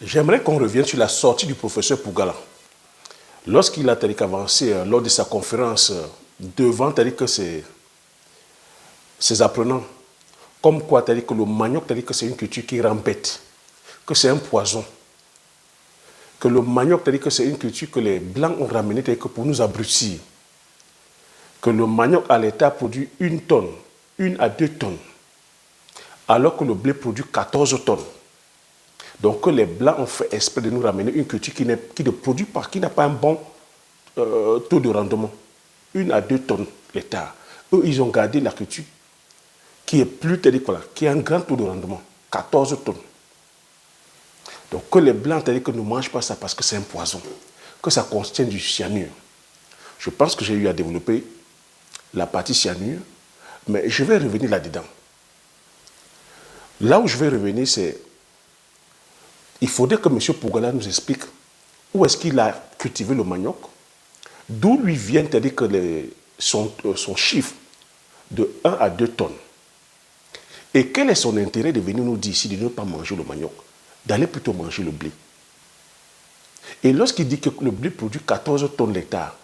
J'aimerais qu'on revienne sur la sortie du professeur Pougala. Lorsqu'il a avancé lors de sa conférence devant ses apprenants, comme quoi que le manioc que c'est une culture qui rembête, que c'est un poison, que le manioc que c'est une culture que les Blancs ont ramenée pour nous abrutir, que le manioc à l'État produit 1 tonne, 1 à 2 tonnes, alors que le blé produit 14 tonnes. Donc que les Blancs ont fait exprès de nous ramener une culture qui ne produit pas, qui n'a pas un bon taux de rendement. 1 à 2 tonnes l'État. Eux, ils ont gardé la culture qui est plus qui a un grand taux de rendement, 14 tonnes. Donc que les Blancs que ne mangent pas ça parce que c'est un poison, que ça contient du cyanure. Je pense que j'ai eu à développer la partie cyanure, mais je vais revenir là-dedans. Là où je vais revenir, c'est il faudrait que M. Pougala nous explique où est-ce qu'il a cultivé le manioc, d'où lui vient que son chiffre de 1 à 2 tonnes. Et quel est son intérêt de venir nous dire ici de ne pas manger le manioc, d'aller plutôt manger le blé. Et lorsqu'il dit que le blé produit 14 tonnes l'hectare,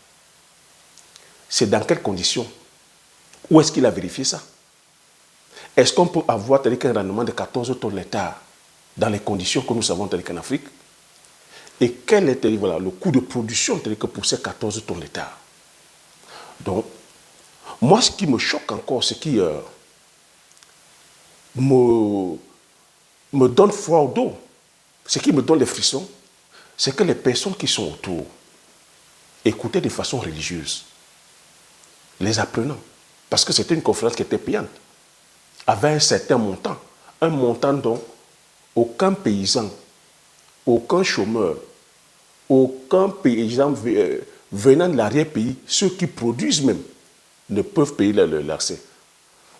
c'est dans quelles conditions? Où est-ce qu'il a vérifié ça? Est-ce qu'on peut avoir un rendement de 14 tonnes l'hectare dans les conditions que nous savons qu'en Afrique? Et quel est le coût de production pour ces 14 tonnes l'hectare? Donc, moi, ce qui me choque encore, ce qui me donne froid au dos, ce qui me donne les frissons, c'est que les personnes qui sont autour écoutaient de façon religieuse les apprenants, parce que c'était une conférence qui était payante, avait un certain montant, dont aucun paysan, aucun chômeur, aucun paysan venant de l'arrière-pays, ceux qui produisent même, ne peuvent payer l'accès.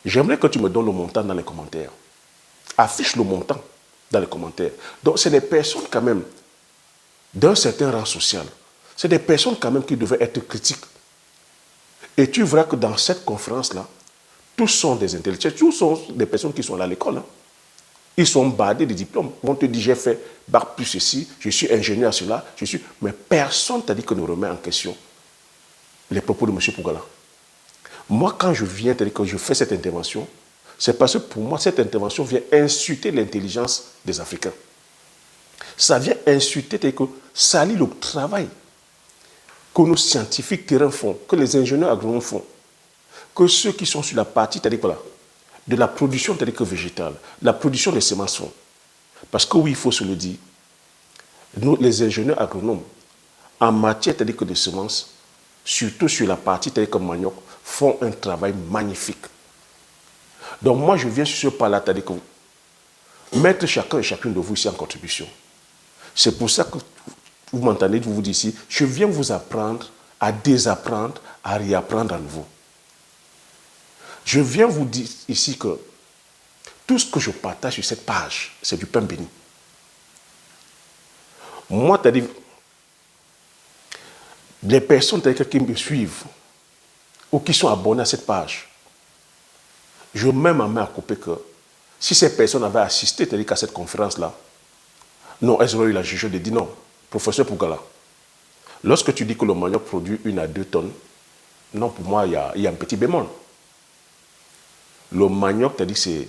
J'aimerais que tu me donnes le montant dans les commentaires. Affiche le montant dans les commentaires. Donc, c'est des personnes quand même d'un certain rang social. C'est des personnes quand même qui devaient être critiques. Et tu verras que dans cette conférence-là, tous sont des intellectuels, tous sont des personnes qui sont allées à l'école. Hein. Ils sont bardés de diplômes. On te dit, j'ai fait bac plus ceci, je suis ingénieur à cela, mais personne t'a dit que ne remet en question les propos de M. Pougala. Moi, quand je viens, que je fais cette intervention, c'est parce que pour moi, cette intervention vient insulter l'intelligence des Africains. Ça vient insulter, salir le travail que nos scientifiques terrain font, que les ingénieurs agronomes font, que ceux qui sont sur la partie, de la production végétale, la production des semences font. Parce que oui, il faut se le dire, nous, les ingénieurs agronomes, en matière de semences, surtout sur la partie comme manioc, font un travail magnifique. Donc moi, je viens sur ce pas-là, mettre chacun et chacune de vous ici en contribution. C'est pour ça que vous m'entendez, vous dites ici, je viens vous apprendre à désapprendre, à réapprendre à nouveau. Je viens vous dire ici que tout ce que je partage sur cette page, c'est du pain béni. Moi, les personnes qui me suivent ou qui sont abonnés à cette page, je mets ma main à couper que si ces personnes avaient assisté à cette conférence-là, non, elles auraient eu la jugeote de dire non, professeur Pougala, lorsque tu dis que le manioc produit 1 à 2 tonnes, non, pour moi, il y a un petit bémol. Le manioc, c'est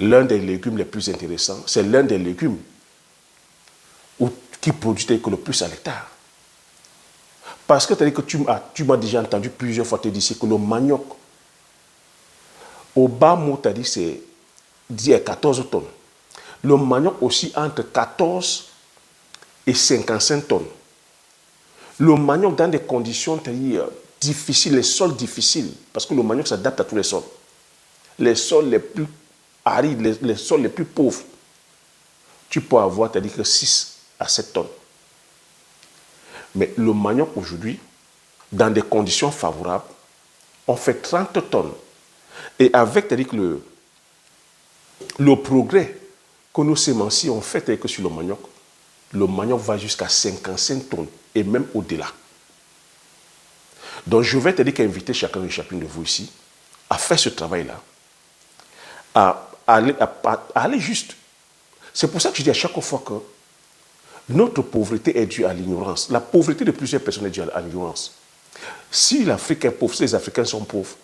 l'un des légumes les plus intéressants, c'est l'un des légumes qui produit le plus à l'hectare. Parce que tu m'as déjà entendu plusieurs fois te dire que le manioc, au bas mot, c'est 14 tonnes. Le manioc aussi entre 14 et 55 tonnes. Le manioc dans des conditions difficiles, les sols difficiles, parce que le manioc s'adapte à tous les sols. Les sols les plus arides, les sols les plus pauvres, tu peux avoir que 6 à 7 tonnes. Mais le manioc aujourd'hui, dans des conditions favorables, on fait 30 tonnes. Et avec le progrès que nos sémenciers ont fait sur le manioc va jusqu'à 55 tonnes et même au-delà. Donc je vais inviter chacun et chacune de vous ici à faire ce travail-là, à aller juste. C'est pour ça que je dis à chaque fois que Notre pauvreté est due à l'ignorance. La pauvreté de plusieurs personnes est due à l'ignorance. Si l'Afrique est pauvre, si les Africains sont pauvres,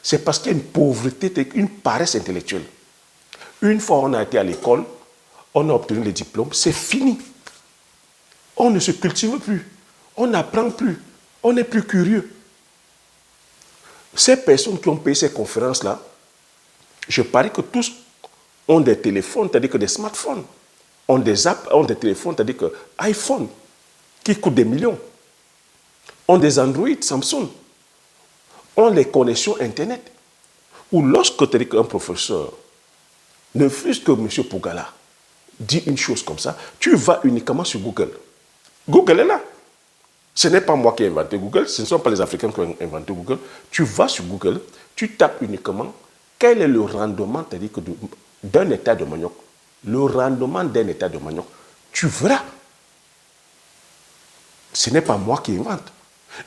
c'est parce qu'il y a une pauvreté, une paresse intellectuelle. Une fois on a été à l'école, on a obtenu les diplômes, c'est fini. On ne se cultive plus, on n'apprend plus, on n'est plus curieux. Ces personnes qui ont payé ces conférences-là, je parie que tous ont des téléphones, c'est-à-dire que des smartphones, ont des apps, ont des téléphones, c'est-à-dire que iPhone, qui coûtent des millions, ont des Android, Samsung, ont les connexions Internet. Ou lorsque un professeur, ne fût-ce que M. Pougala, dit une chose comme ça, tu vas uniquement sur Google. Google est là. Ce n'est pas moi qui ai inventé Google, ce ne sont pas les Africains qui ont inventé Google. Tu vas sur Google, tu tapes uniquement quel est le rendement d'un état de manioc. Le rendement d'un état de manioc, tu verras. Ce n'est pas moi qui invente.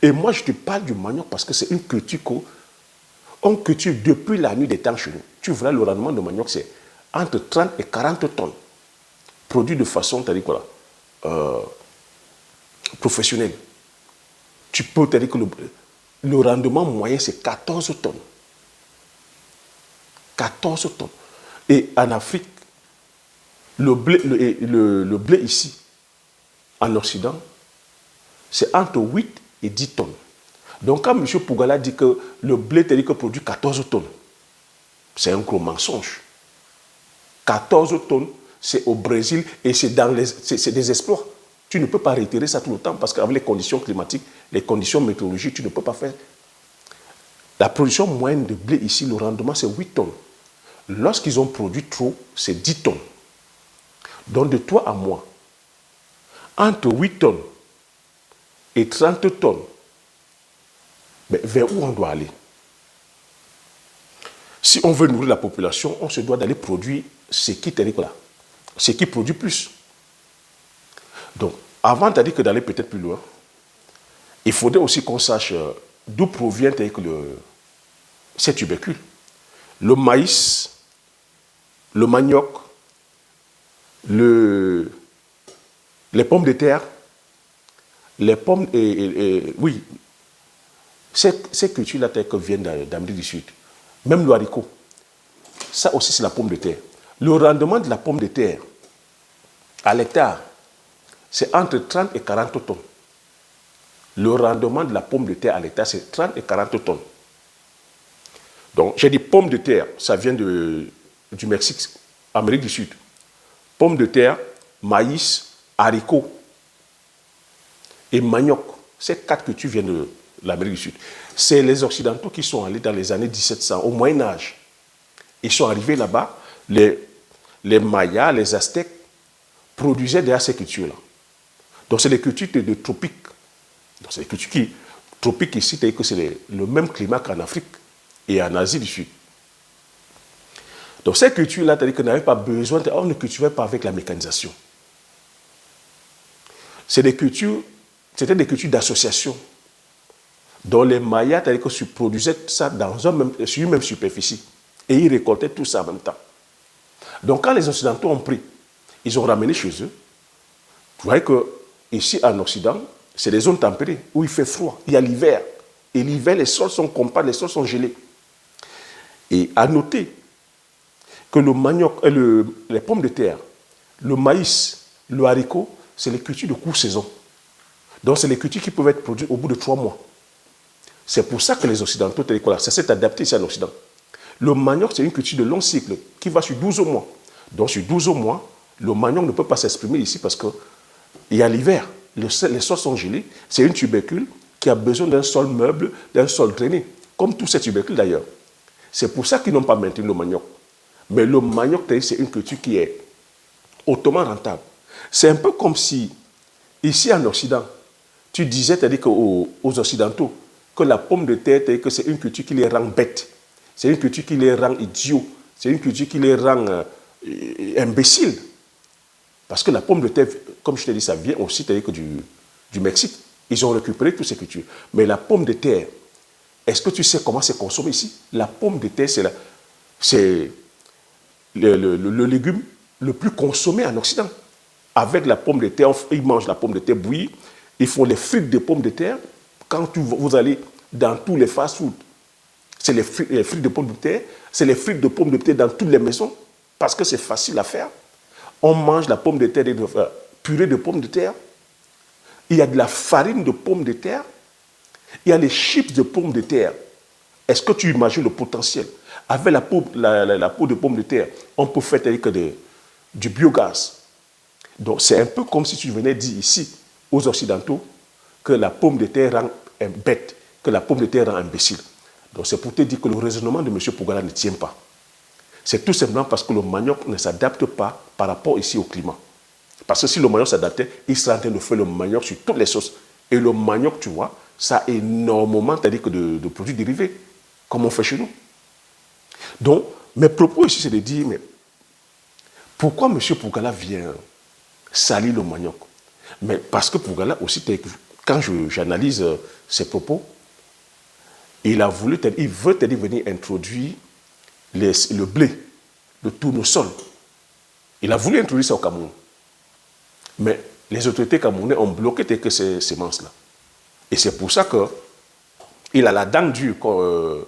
Et moi, je te parle du manioc parce que c'est une culture qu'on cultive depuis la nuit des temps chez nous. Tu verras, le rendement de manioc, c'est entre 30 et 40 tonnes. Produit de façon, professionnelle. Tu peux te dire que le rendement moyen, c'est 14 tonnes. 14 tonnes. Et en Afrique, le blé ici, en Occident, c'est entre 8 et 10 tonnes. Donc, quand M. Pougala dit que le blé produit 14 tonnes, c'est un gros mensonge. 14 tonnes, c'est au Brésil et c'est des exploits. Tu ne peux pas réitérer ça tout le temps parce qu'avec les conditions climatiques, les conditions météorologiques, tu ne peux pas faire. La production moyenne de blé ici, le rendement, c'est 8 tonnes. Lorsqu'ils ont produit trop, c'est 10 tonnes. Donc, de toi à moi, entre 8 tonnes et 30 tonnes, mais vers où on doit aller? Si on veut nourrir la population, on se doit d'aller produire ce qui produit plus. Donc, avant d'aller peut-être plus loin, il faudrait aussi qu'on sache d'où provient ces tubercules. Le maïs, le manioc, les pommes de terre, oui, ces cultures-là viennent d'Amérique du Sud. Même le haricot, ça aussi c'est la pomme de terre. Le rendement de la pomme de terre à l'hectare, c'est entre 30 et 40 tonnes. Le rendement de la pomme de terre à l'hectare, c'est 30 et 40 tonnes. Donc, j'ai dit pomme de terre, ça vient du Mexique, Amérique du Sud. Pomme de terre, maïs, haricot et manioc. Ces 4 cultures viennent de l'Amérique du Sud. C'est les Occidentaux qui sont allés dans les années 1700, au Moyen-Âge. Ils sont arrivés là-bas, les Mayas, les Aztèques produisaient déjà ces cultures-là. Donc, c'est des cultures de tropiques. Donc, c'est des cultures tropiques ici, c'est-à-dire que c'est le même climat qu'en Afrique et en Asie du Sud. Donc, ces cultures-là, c'est-à-dire qu'on n'avait pas besoin, on ne cultivait pas avec la mécanisation. C'était des cultures d'association, dont les Mayas, c'est-à-dire qu'ils produisaient ça sur une même superficie. Et ils récoltaient tout ça en même temps. Donc, quand les Occidentaux ont pris, ils ont ramené chez eux. Vous voyez qu'ici, en Occident, c'est des zones tempérées où il fait froid. Il y a l'hiver. Et l'hiver, les sols sont compacts, les sols sont gelés. Et à noter que le manioc, les pommes de terre, le maïs, le haricot, c'est les cultures de courte saison. Donc, c'est les cultures qui peuvent être produites au bout de 3 mois. C'est pour ça que les Occidentaux, ça s'est adapté ici en Occident. Le manioc, c'est une culture de long cycle qui va sur 12 mois. Donc, sur 12 mois, le manioc ne peut pas s'exprimer ici parce qu'il y a l'hiver. Les sols sont gelés. C'est une tubercule qui a besoin d'un sol meuble, d'un sol drainé, comme tous ces tubercules d'ailleurs. C'est pour ça qu'ils n'ont pas maintenu le manioc. Mais le manioc, c'est une culture qui est hautement rentable. C'est un peu comme si, ici en Occident, tu disais, c'est-à-dire aux Occidentaux, que la pomme de terre, c'est-à-dire que c'est une culture qui les rend bêtes. C'est une culture qui les rend idiots. C'est une culture qui les rend imbéciles. Parce que la pomme de terre, comme je t'ai dit, ça vient aussi du Mexique. Ils ont récupéré toutes ces cultures. Mais la pomme de terre, est-ce que tu sais comment c'est consommé ici? La pomme de terre, c'est le légume le plus consommé en Occident. avec la pomme de terre, ils mangent la pomme de terre bouillie, ils font les frites de pommes de terre. Quand vous allez dans tous les fast-foods, c'est les frites de pommes de terre, c'est les frites de pommes de terre dans toutes les maisons, parce que c'est facile à faire. On mange la pomme de terre, purée de pommes de terre. Il y a de la farine de pommes de terre. Il y a les chips de pommes de terre. Est-ce que tu imagines le potentiel? Avec la peau de pomme de terre, on peut faire du biogaz. Donc c'est un peu comme si tu venais dire ici, aux Occidentaux, que la pomme de terre rend bête, que la pomme de terre rend imbécile. Donc c'est pour te dire que le raisonnement de M. Pougala ne tient pas. C'est tout simplement parce que le manioc ne s'adapte pas par rapport ici au climat. Parce que si le manioc s'adaptait, il serait en train de faire le manioc sur toutes les sauces. Et le manioc, tu vois, ça a énormément de produits dérivés, comme on fait chez nous. Donc, mes propos ici, c'est de dire, mais pourquoi M. Pougala vient salir le manioc? Mais parce que Pougala aussi, quand j'analyse ses propos, il veut venir introduire le blé, le tournesol. Il a voulu introduire ça au Cameroun. Mais les autorités camerounaises ont bloqué ces semences-là. Et c'est pour ça qu'il a la dent dure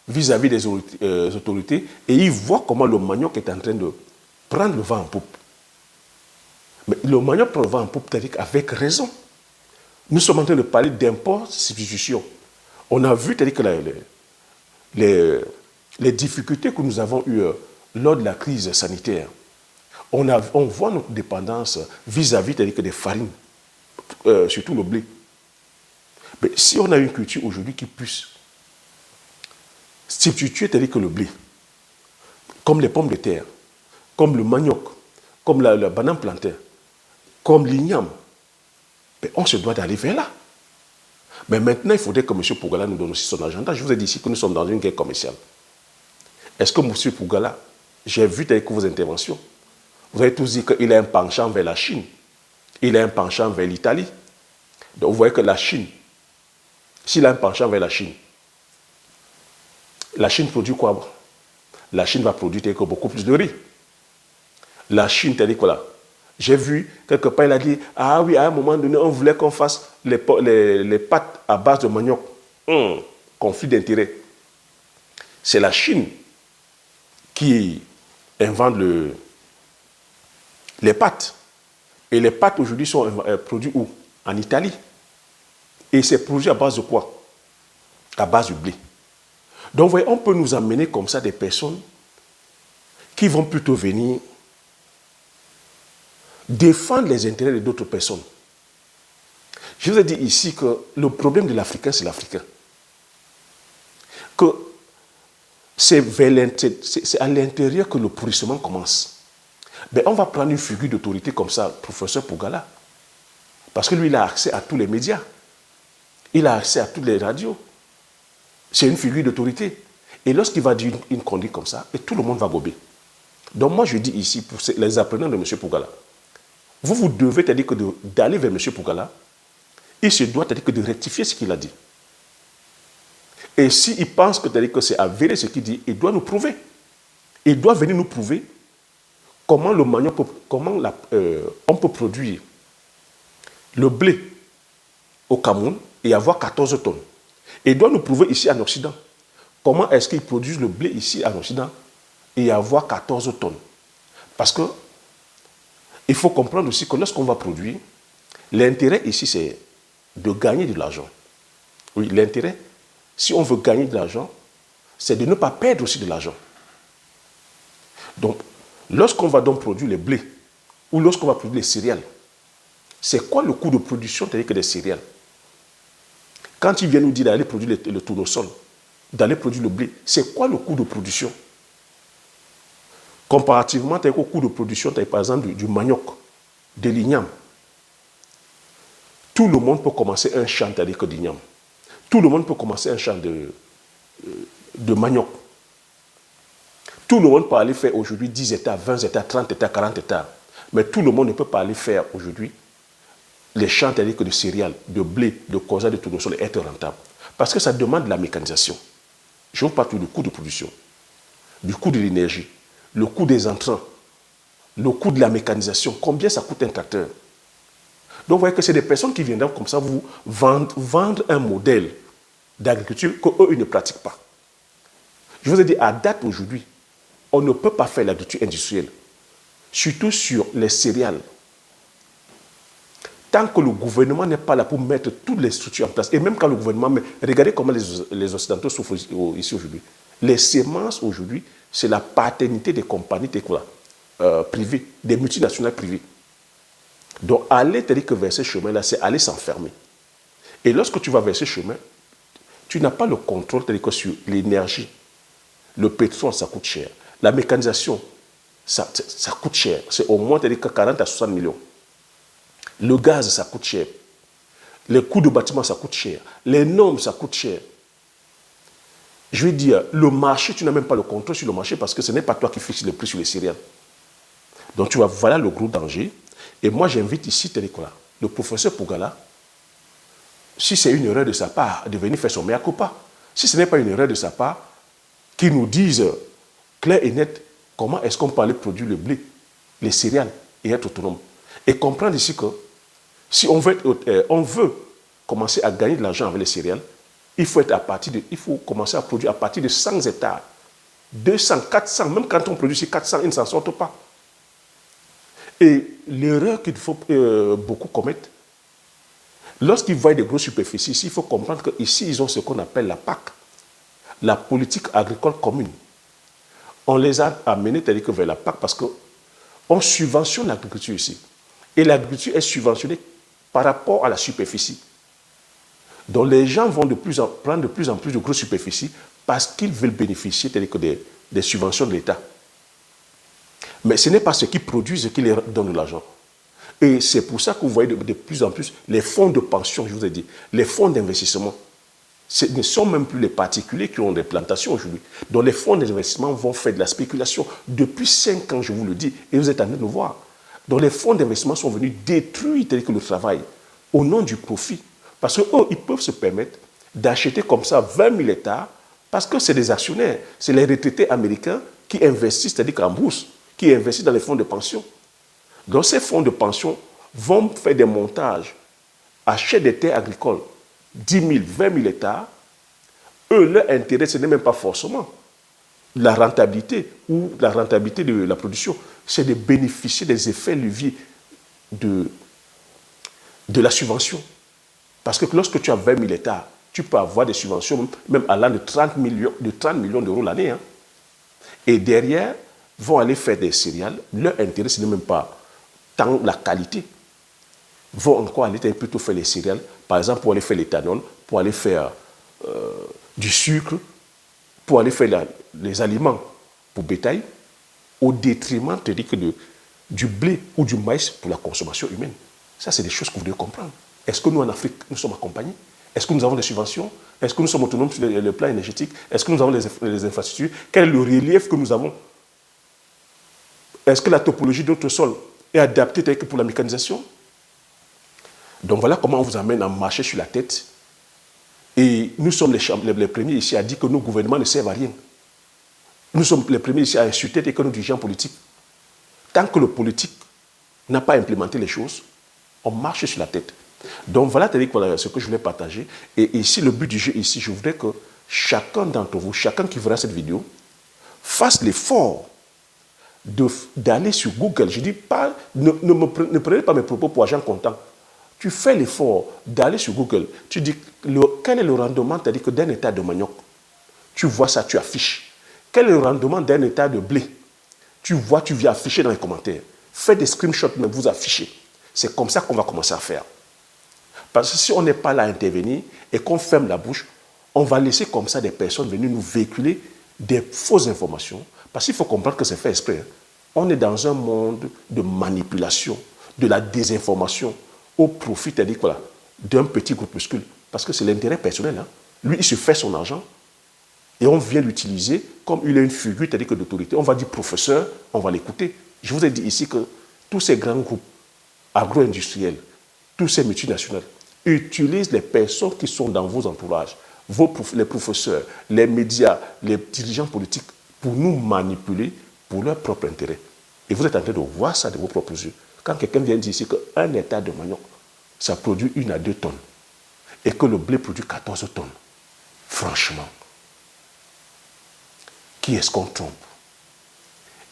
vis-à-vis des autorités et il voit comment le manioc est en train de prendre le vent en poupe. Mais le manioc prend le vent en poupe avec raison. Nous sommes en train de parler d'import substitution. On a vu que les difficultés que nous avons eues lors de la crise sanitaire. On voit notre dépendance vis-à-vis des farines, surtout le blé. Mais si on a une culture aujourd'hui qui puisse substituer que le blé, comme les pommes de terre, comme le manioc, comme la banane plantain, comme l'igname, on se doit d'aller vers là. Mais maintenant, il faudrait que M. Pougala nous donne aussi son agenda. Je vous ai dit ici que nous sommes dans une guerre commerciale. Est-ce que M. Pougala, j'ai vu avec vos interventions, vous avez tous dit qu'il a un penchant vers la Chine, il a un penchant vers l'Italie. Donc vous voyez que la Chine, s'il a un penchant vers la Chine produit quoi? La Chine va produire beaucoup plus de riz. La Chine, t'as dit quoi là? J'ai vu, quelque part, il a dit, ah oui, à un moment donné, on voulait qu'on fasse les pâtes à base de manioc. Conflit d'intérêts. C'est la Chine qui invente les pâtes. Et les pâtes aujourd'hui sont produites où? En Italie. Et c'est produit à base de quoi? À base du blé. Donc, vous voyez, on peut nous amener comme ça des personnes qui vont plutôt venir défendre les intérêts d'autres personnes. Je vous ai dit ici que le problème de l'Africain, c'est l'Africain. Que c'est à l'intérieur que le pourrissement commence. Mais on va prendre une figure d'autorité comme ça, professeur Pougala. Parce que lui, il a accès à tous les médias. Il a accès à toutes les radios. C'est une figure d'autorité. Et lorsqu'il va dire une conduite comme ça, et tout le monde va gober. Donc moi, je dis ici, pour les apprenants de M. Pougala, vous devez d'aller vers M. Pougala, il se doit de rectifier ce qu'il a dit. Et s'il pense que c'est avéré ce qu'il dit, il doit nous prouver. Il doit venir nous prouver comment le manioc, on peut produire le blé au Cameroun et avoir 14 tonnes. Il doit nous prouver ici en Occident comment est-ce qu'ils produisent le blé ici en Occident et avoir 14 tonnes. Parce que il faut comprendre aussi que lorsqu'on va produire, l'intérêt ici, c'est de gagner de l'argent. Oui, l'intérêt, si on veut gagner de l'argent, c'est de ne pas perdre aussi de l'argent. Donc, lorsqu'on va donc produire le blé, ou lorsqu'on va produire les céréales, c'est quoi le coût de production des céréales? Quand il vient nous dire d'aller produire le tournesol, d'aller produire le blé, c'est quoi le coût de production? Comparativement au coût de production, par exemple, du manioc, de l'igname. Tout le monde peut commencer un champ d'igname. Tout le monde peut commencer un champ de manioc. Tout le monde peut aller faire aujourd'hui 10 hectares, 20 hectares, 30 hectares, 40 hectares. Mais tout le monde ne peut pas aller faire aujourd'hui les champs de céréales, de blé, de colza, de tournesol et être rentable. Parce que ça demande de la mécanisation. Je vous parle du coût de production, du coût de l'énergie, le coût des entrants. le coût de la mécanisation, combien ça coûte un tracteur. Donc, vous voyez que c'est des personnes qui viendront comme ça vous vendre un modèle d'agriculture qu'eux, ils ne pratiquent pas. Je vous ai dit, à date aujourd'hui, on ne peut pas faire l'agriculture industrielle, surtout sur les céréales. Tant que le gouvernement n'est pas là pour mettre toutes les structures en place, et même quand le gouvernement met, regardez comment les Occidentaux souffrent ici aujourd'hui. Les semences aujourd'hui, c'est la paternité des compagnies privées, des multinationales privées. Donc aller te dire que vers ce chemin-là, c'est aller s'enfermer. Et lorsque tu vas vers ce chemin, tu n'as pas le contrôle sur l'énergie. Le pétrole, ça coûte cher. La mécanisation, ça coûte cher. C'est au moins 40 à 60 millions. Le gaz, ça coûte cher. Les coûts de bâtiment, ça coûte cher. Les normes, ça coûte cher. Je vais dire, le marché, tu n'as même pas le contrôle sur le marché parce que ce n'est pas toi qui fixes le prix sur les céréales. Donc tu vois, voilà le gros danger. Et moi, j'invite ici, le professeur Pougala, si c'est une erreur de sa part, de venir faire son mea culpa. Si ce n'est pas une erreur de sa part, qu'il nous dise clair et net comment est-ce qu'on peut aller produire le blé, les céréales et être autonome. Et comprendre ici que si on veut commencer à gagner de l'argent avec les céréales, il faut commencer à produire à partir de 100 hectares. 200, 400, même quand on produit 400, ils ne s'en sortent pas. Et l'erreur qu'il faut beaucoup commettre, lorsqu'ils voient des grosses superficies, il faut comprendre qu'ici, ils ont ce qu'on appelle la PAC, la politique agricole commune. On les a amenés vers la PAC parce qu'on subventionne l'agriculture ici. Et l'agriculture est subventionnée par rapport à la superficie. Donc les gens vont prendre de plus en plus de grosses superficies parce qu'ils veulent bénéficier des subventions de l'État. Mais ce n'est pas ce qu'ils produisent qui leur donne de l'argent. Et c'est pour ça que vous voyez de plus en plus les fonds de pension, je vous ai dit, les fonds d'investissement. Ce ne sont même plus les particuliers qui ont des plantations aujourd'hui. Donc les fonds d'investissement vont faire de la spéculation depuis 5 ans, je vous le dis, et vous êtes en train de le voir. Donc les fonds d'investissement sont venus détruire le travail au nom du profit. Parce qu'eux, ils peuvent se permettre d'acheter comme ça 20 000 hectares parce que c'est des actionnaires, c'est les retraités américains qui investissent, c'est-à-dire qu'en bourse, qui investissent dans les fonds de pension. Donc ces fonds de pension vont faire des montages, achètent des terres agricoles, 10 000, 20 000 hectares. Eux, leur intérêt, ce n'est même pas forcément la rentabilité ou la rentabilité de la production, c'est de bénéficier des effets leviers de la subvention. Parce que lorsque tu as 20 000 hectares, tu peux avoir des subventions même allant de 30 millions d'euros l'année. Hein. Et derrière, vont aller faire des céréales. Leur intérêt, ce n'est même pas tant la qualité. Vont encore aller plutôt faire les céréales, par exemple pour aller faire l'éthanol, pour aller faire du sucre, pour aller faire les aliments pour bétail, au détriment du blé ou du maïs pour la consommation humaine. Ça, c'est des choses que vous devez comprendre. Est-ce que nous, en Afrique, nous sommes accompagnés? Est-ce que nous avons des subventions? Est-ce que nous sommes autonomes sur le plan énergétique? Est-ce que nous avons les infrastructures? Quel est le relief que nous avons? Est-ce que la topologie de notre sol est adaptée pour la mécanisation? Donc voilà comment on vous amène à marcher sur la tête. Et nous sommes les premiers ici à dire que nos gouvernements ne servent à rien. Nous sommes les premiers ici à insulter que nos dirigeants politiques. Tant que le politique n'a pas implémenté les choses, on marche sur la tête. Donc voilà ce que je voulais partager. Et ici, le but du jeu ici, je voudrais que chacun d'entre vous, chacun qui verra cette vidéo, fasse l'effort d'aller sur Google. Je dis pas, ne prenez pas mes propos pour agent comptant. Tu fais l'effort d'aller sur Google. Tu dis quel est le rendement d'un hectare de manioc. Tu vois ça, tu affiches. Quel est le rendement d'un hectare de blé? Tu vois, tu viens afficher dans les commentaires. Faites des screenshots, mais vous affichez. C'est comme ça qu'on va commencer à faire. Parce que si on n'est pas là à intervenir et qu'on ferme la bouche, on va laisser comme ça des personnes venir nous véhiculer des fausses informations. Parce qu'il faut comprendre que c'est fait exprès. On est dans un monde de manipulation, de la désinformation, au profit d'un petit groupuscule. Parce que c'est l'intérêt personnel. Hein. Lui, il se fait son argent et on vient l'utiliser comme il est une figure d'autorité. On va dire professeur, on va l'écouter. Je vous ai dit ici que tous ces grands groupes agro-industriels, tous ces multinationales, utilisent les personnes qui sont dans vos entourages, les professeurs, les médias, les dirigeants politiques, pour nous manipuler pour leur propre intérêt. Et vous êtes en train de voir ça de vos propres yeux. Quand quelqu'un vient dire ici qu'un hectare de manioc, ça produit 1 à 2 tonnes, et que le blé produit 14 tonnes, franchement, qui est-ce qu'on trompe?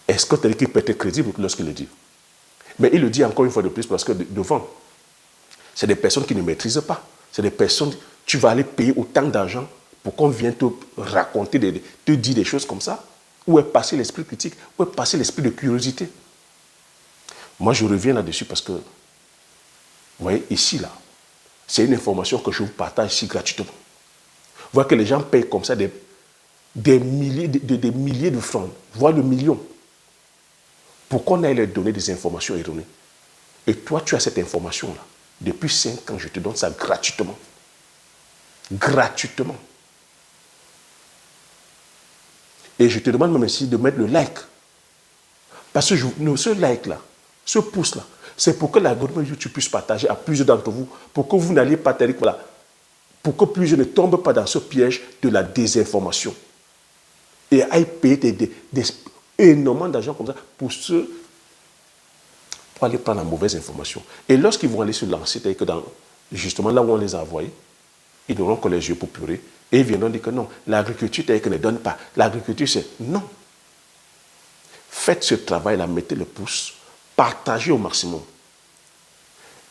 Est-ce que quelqu'un peut être crédible lorsqu'il le dit? Mais il le dit encore une fois de plus parce que devant, c'est des personnes qui ne maîtrisent pas. C'est des personnes, tu vas aller payer autant d'argent pour qu'on vienne te raconter, te dire des choses comme ça. Où est passé l'esprit critique? Où est passé l'esprit de curiosité? Moi, je reviens là-dessus parce que, vous voyez, ici, là, c'est une information que je vous partage ici gratuitement. Vous voyez que les gens payent comme ça des milliers de francs, voire de millions, pour qu'on aille leur donner des informations erronées. Et toi, tu as cette information-là. Depuis 5 ans, je te donne ça gratuitement. Gratuitement. Et je te demande même ici de mettre le like. Parce que ce like-là, ce pouce-là, c'est pour que l'algorithme YouTube puisse partager à plusieurs d'entre vous, pour que vous n'alliez pas voilà, pour que plusieurs ne tombent pas dans ce piège de la désinformation. Et aillent payer énormément d'argent comme ça pour aller prendre la mauvaise information. Et lorsqu'ils vont aller se lancer, c'est-à-dire que justement là où on les a envoyés, ils n'auront que les yeux pour pleurer. Et ils viendront dire que non, l'agriculture, c'est-à-dire que ne donne pas. L'agriculture, c'est non. Faites ce travail-là, mettez le pouce, partagez au maximum.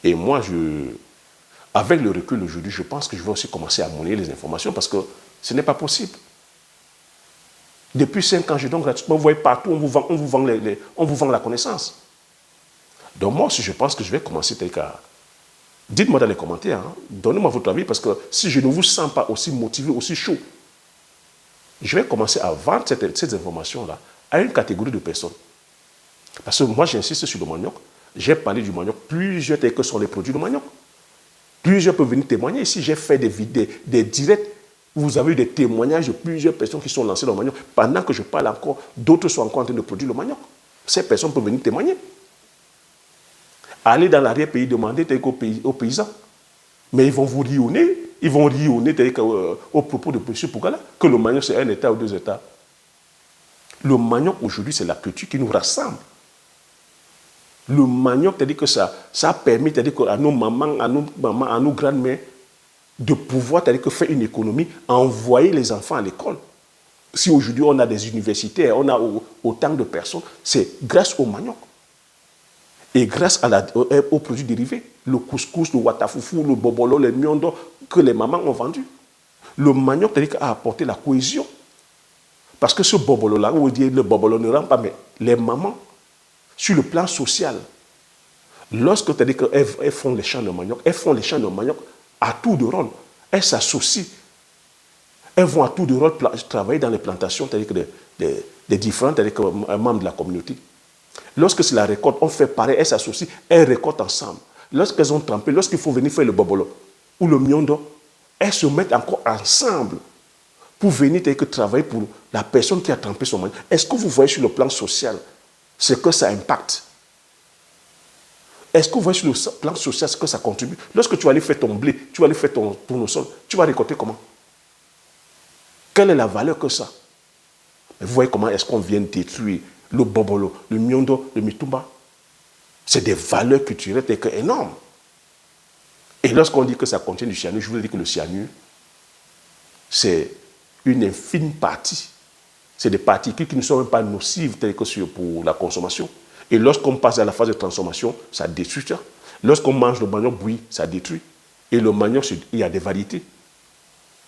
Et moi, avec le recul aujourd'hui, je pense que je vais aussi commencer à monnayer les informations parce que ce n'est pas possible. Depuis 5 ans, je donne gratuitement, vous voyez partout, on vous vend la connaissance. Donc moi aussi, je pense que je vais commencer à... Dites-moi dans les commentaires, hein, donnez-moi votre avis, parce que si je ne vous sens pas aussi motivé, aussi chaud, je vais commencer à vendre ces informations-là à une catégorie de personnes. Parce que moi, j'insiste sur le manioc. J'ai parlé du manioc, plusieurs tels que sont les produits de manioc. Plusieurs peuvent venir témoigner. Ici, j'ai fait des directs. Vous avez eu des témoignages de plusieurs personnes qui sont lancées dans le manioc. Pendant que je parle encore, d'autres sont encore en train de produire le manioc. Ces personnes peuvent venir témoigner. Allez dans l'arrière-pays demander aux paysans. Mais ils vont vous rionner. Ils vont rionner au propos de M. Pougala que le manioc c'est 1 État ou 2 États. Le manioc aujourd'hui, c'est la culture qui nous rassemble. Le manioc, c'est-à-dire que ça permet à nos mamans, à nos grandes-mères de pouvoir faire une économie, envoyer les enfants à l'école. Si aujourd'hui on a des universitaires, on a autant de personnes, c'est grâce au manioc. Et grâce aux produits dérivés, le couscous, le watafoufou, le bobolo, le miondo, que les mamans ont vendu. Le manioc, c'est-à-dire a apporté la cohésion. Parce que ce bobolo-là, on dit le bobolo ne rend pas, mais les mamans, sur le plan social, lorsque c'est-à-dire qu'elles font les champs de manioc, elles font les champs de manioc à tour de rôle. Elles s'associent. Elles vont à tour de rôle travailler dans les plantations, c'est-à-dire que des différents membres de la communauté. Lorsque c'est la récolte, on fait pareil, elles s'associent, elles récoltent ensemble. Lorsqu'elles ont trempé, lorsqu'il faut venir faire le bobolo ou le miondo, elles se mettent encore ensemble pour venir travailler pour la personne qui a trempé son manioc. Est-ce que vous voyez sur le plan social ce que ça impacte? Est-ce que vous voyez sur le plan social ce que ça contribue? Lorsque tu vas aller faire ton blé, tu vas aller faire ton tournesol, tu vas récolter comment? Quelle est la valeur que ça? Vous voyez comment est-ce qu'on vient détruire le bobolo, le miondo, le mitumba? C'est des valeurs culturelles énormes. Et lorsqu'on dit que ça contient du cyanure, je vous dis que le cyanure, c'est une infime partie. C'est des particules qui ne sont même pas nocives pour la consommation. Et lorsqu'on passe à la phase de transformation, ça détruit ça. Lorsqu'on mange le manioc bouilli, ça détruit. Et le manioc, il y a des variétés.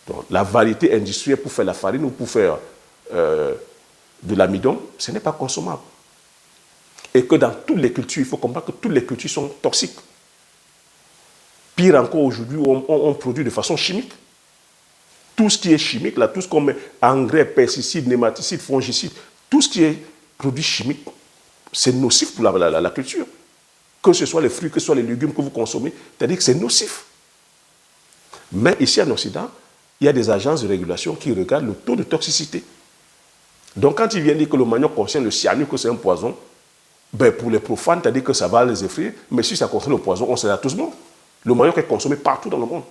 Donc, la variété industrielle pour faire la farine ou pour faire de l'amidon, ce n'est pas consommable. Et que dans toutes les cultures, il faut comprendre que toutes les cultures sont toxiques. Pire encore, aujourd'hui, on produit de façon chimique. Tout ce qui est chimique, là, tout ce qu'on met, engrais, pesticides, nématicides, fongicides, tout ce qui est produit chimique, c'est nocif pour la culture. Que ce soit les fruits, que ce soit les légumes que vous consommez, c'est-à-dire que c'est nocif. Mais ici en Occident, il y a des agences de régulation qui regardent le taux de toxicité. Donc quand ils viennent dire que le manioc contient le cyanure, que c'est un poison, ben pour les profanes, c'est-à-dire que ça va les effrayer, mais si ça contient le poison, on sera tous bons. Le manioc est consommé partout dans le monde.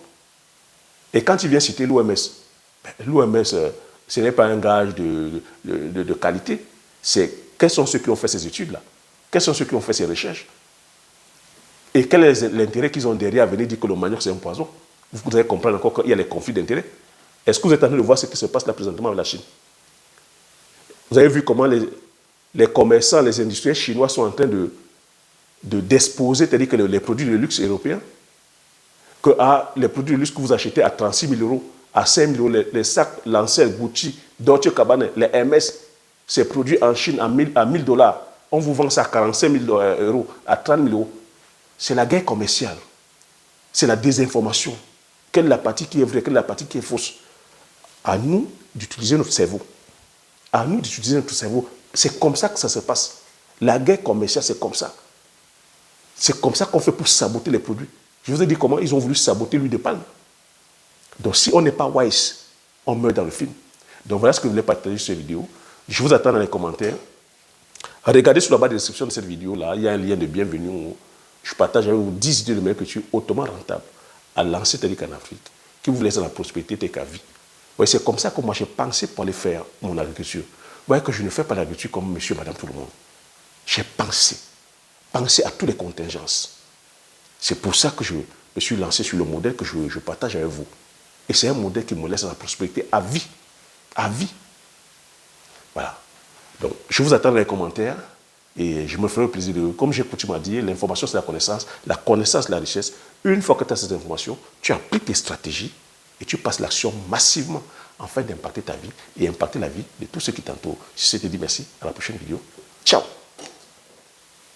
Et quand il vient citer l'OMS, l'OMS, ce n'est pas un gage de qualité. C'est quels sont ceux qui ont fait ces études-là. Quels sont ceux qui ont fait ces recherches? Et quel est l'intérêt qu'ils ont derrière à venir dire que le manioc c'est un poison? Vous allez comprendre encore qu'il y a les conflits d'intérêts. Est-ce que vous êtes en train de voir ce qui se passe là présentement avec la Chine? Vous avez vu comment les commerçants, les industriels chinois sont en train d'exposer, c'est-à-dire que les produits de luxe européens, que les produits de luxe que vous achetez à 36 000 euros, à 5 000 euros, les sacs Lancel, Gucci, Dolce Gabbana, les MS, ces produits en Chine à 1 000 $. On vous vend ça à 45 000 euros, à 30 000 euros. C'est la guerre commerciale. C'est la désinformation. Quelle est la partie qui est vraie, quelle est la partie qui est fausse? À nous d'utiliser notre cerveau. À nous d'utiliser notre cerveau. C'est comme ça que ça se passe. La guerre commerciale, c'est comme ça. C'est comme ça qu'on fait pour saboter les produits. Je vous ai dit comment ils ont voulu saboter l'huile de palme. Donc si on n'est pas wise, on meurt dans le film. Donc voilà ce que je voulais partager sur cette vidéo. Je vous attends dans les commentaires. Regardez sur la barre de description de cette vidéo-là, il y a un lien de bienvenue où je partage avec vous 10 idées de meilleure culture hautement rentables à lancer tel qu'en Afrique, qui vous laisse dans la prospérité tel qu'à vie. Ouais, c'est comme ça que moi j'ai pensé pour aller faire mon agriculture. Vous voyez que je ne fais pas l'agriculture comme monsieur, madame, tout le monde. J'ai pensé à toutes les contingences. C'est pour ça que je me suis lancé sur le modèle que je partage avec vous. Et c'est un modèle qui me laisse dans la prospérité à vie. À vie. Voilà. Donc, je vous attends dans les commentaires et je me ferai le plaisir de... Comme j'ai coutume à dire, l'information c'est la connaissance c'est la richesse. Une fois que tu as cette information, tu appliques tes stratégies et tu passes l'action massivement afin d'impacter ta vie et impacter la vie de tous ceux qui t'entourent. Je te dis merci, à la prochaine vidéo. Ciao.